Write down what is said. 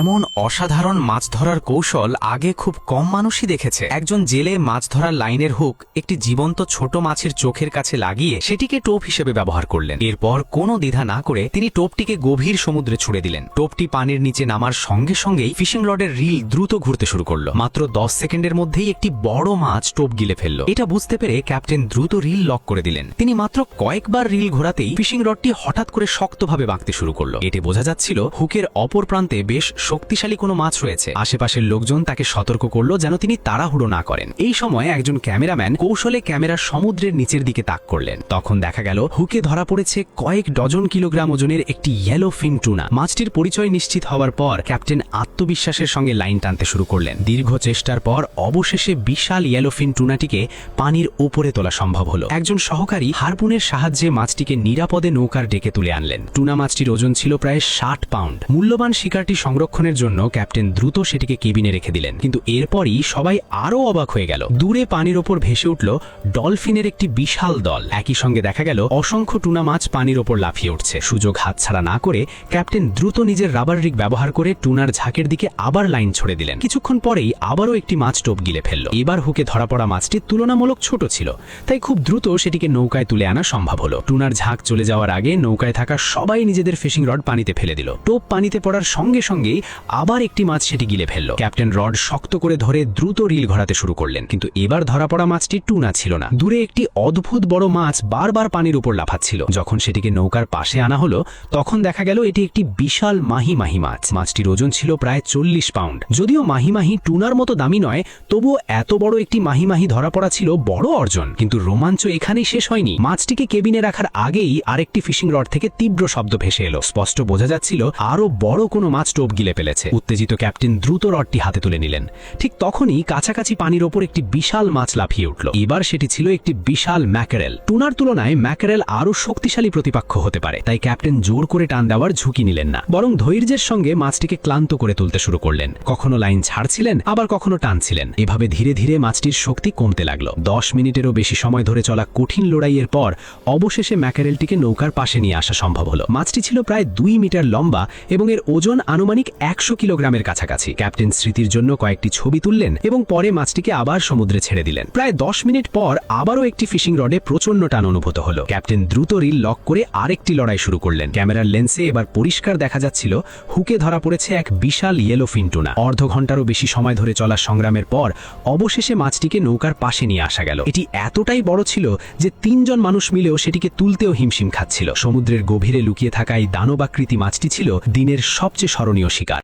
এমন অসাধারণ মাছ ধরার কৌশল আগে খুব কম মানুষই দেখেছে। একজন জেলে মাছ ধরার লাইনের হুক একটি জীবন্ত ছোট মাছের চোখের কাছে লাগিয়ে সেটিকে টোপ হিসেবে ব্যবহার করলেন। এরপর কোনো দ্বিধা না করে তিনি টোপটিকে গভীর সমুদ্রে ছুড়ে দিলেন। টোপটি পানির নিচে নামার সঙ্গে সঙ্গেই ফিশিং রডের রিল দ্রুত ঘুরতে শুরু করলো। মাত্র 10 সেকেন্ডের মধ্যেই একটি বড় মাছ টোপ গিলে ফেলল। এটা বুঝতে পেরে ক্যাপ্টেন দ্রুত রিল লক করে দিলেন। তিনি মাত্র কয়েকবার রিল ঘোরাতেই ফিশিং রডটি হঠাৎ করে শক্তভাবে বাঁকতে শুরু করলো। এতে বোঝা যাচ্ছিল হুকের অপর প্রান্তে বেশ শক্তিশালী কোনো মাছ রয়েছে। আশেপাশের লোকজন তাকে সতর্ক করলো যেন তিনি তাড়াহুড়ো না করেন। এই সময় একজন ক্যামেরাম্যান কৌশলে ক্যামেরা সমুদ্রের নিচের দিকে তাক করলেন। তখন দেখা গেল হুকে ধরা পড়েছে কয়েক ডজন কিলোগ্রাম ওজনের একটি ইয়েলো ফিন টুনা। মাছটির পরিচয় নিশ্চিত হওয়ার পর ক্যাপ্টেন আত্মবিশ্বাসের সঙ্গে লাইন টানতে শুরু করলেন। দীর্ঘ চেষ্টার পর অবশেষে বিশাল ইয়েলো ফিন টুনাটিকে পানির উপরে তোলা সম্ভব হলো। একজন সহকারী হারপুনের সাহায্যে মাছটিকে নিরাপদে নৌকার ডেকে তুলে আনলেন। টুনা মাছটির ওজন ছিল প্রায় 60 পাউন্ড। মূল্যবান শিকারটি সংরক্ষণের জন্য ক্যাপ্টেন দ্রুত সেটিকে কেবিনে রেখে দিলেন। কিন্তু এরপরই সবাই আরও অবাক হয়ে গেল। দূরে পানির ওপর ভেসে উঠল ডলফিনের একটি বিশাল দল। একই সঙ্গে দেখা গেল অসংখ্য টুনা মাছ পানির ওপর লাফিয়ে উঠছে। সুযোগ হাতছাড়া না করে ক্যাপ্টেন দ্রুত নিজের রাবার রিগ ব্যবহার করে টুনার ঝাঁকের দিকে আবার লাইন ছড়ে দিলেন। কিছুক্ষণ পরেই আবারও একটি মাছ টোপ গিলে ফেলল। এবার হুকে ধরা পড়া মাছটি তুলনামূলক ছোট ছিল, তাই খুব দ্রুত সেটিকে নৌকায় তুলে আনা সম্ভব হলো। টুনার ঝাঁক চলে যাওয়ার আগে নৌকায় থাকা সবাই নিজেদের ফিশিং রড পানিতে ফেলে দিল। টোপ পানিতে পড়ার সঙ্গে সঙ্গেই আবার একটি মাছ সেটি গিলে ফেলল। ক্যাপ্টেন রড শক্ত করে ধরে দ্রুত রিল ঘোরাতে শুরু করলেন। কিন্তু এবার ধরা পড়া মাছটি টুনা ছিল না। দূরে একটি অদ্ভুত বড় মাছ বারবার পানির উপর লাফাচ্ছিল। যখন সেটিকে নৌকার পাশে আনা হলো তখন দেখা গেল এটি একটি বিশাল মাহি মাছ। মাছটির ওজন ছিল প্রায় 40 পাউন্ড। যদিও মাহি টুনার মতো দামি নয়, তবুও এত বড় একটি মাহি ধরা পড়া ছিল বড় অর্জন। কিন্তু রোমাঞ্চ এখানেই শেষ হয়নি। মাছটিকে কেবিনে রাখার আগেই আরেকটি ফিশিং রড থেকে তীব্র শব্দ ভেসে এলো। স্পষ্ট বোঝা যাচ্ছিল আরো বড় কোনো মাছ টোপ গিলে ফেলেছে। উত্তেজিত ক্যাপ্টেন দ্রুত রডটি হাতে তুলে নিলেন। ঠিক তখনই কাছাকাছি পানির ওপর একটি বিশাল মাছ লাফিয়ে উঠল। এবার সেটি ছিল একটি বিশাল ম্যাকেরেল। টুনার তুলনায় ম্যাকেরেল আরো শক্তিশালী প্রতিপক্ষ হতে পারে, তাই ক্যাপ্টেন জোর করে টান দেওয়ার ঝুঁকি নিলেন না, বরং ধৈর্যের সঙ্গে মাছটিকে ক্লান্ত করে তুলতে শুরু করলেন। কখনো লাইন ছাড়ছিলেন, আবার কখনো টানছিলেন। এভাবে ধীরে ধীরে মাছটির শক্তি কমতে লাগলো। 10 মিনিটেরও বেশি সময় ধরে চলা কঠিন লড়াইয়ের পর অবশেষে ম্যাকেরেলটিকে নৌকার পাশে নিয়ে আসা সম্ভব হলো। মাছটি ছিল প্রায় 2 মিটার লম্বা এবং এর ওজন আনুমানিক 100 কিলোগ্রামের কাছাকাছি। ক্যাপ্টেন স্মৃতির জন্য কয়েকটি ছবি তুললেন এবং পরে মাছটিকে আবার সমুদ্রে ছেড়ে দিলেন। প্রায় 10 মিনিট পর আবারও একটি ফিশিং রডে প্রচন্ড টান অনুভূত হলো। ক্যাপ্টেন দ্রুত রিল লক করে আরেকটি লড়াই শুরু করলেন। ক্যামেরার লেন্সে এবার পরিষ্কার দেখা যাচ্ছিল হুকে ধরা পড়েছে এক বিশাল ইয়েলো ফিন টুনা। অর্ধ ঘন্টারও বেশি সময় ধরে চলা সংগ্রামের পর অবশেষে মাছটিকে নৌকার পাশে নিয়ে আসা গেল। এটি এতটাই বড় ছিল যে 3 জন মানুষ মিলেও সেটিকে তুলতেও হিমশিম খাচ্ছিল। সমুদ্রের গভীরে লুকিয়ে থাকা এই দানবাকৃতি মাছটি ছিল দিনের সবচেয়ে স্মরণীয় শিকার।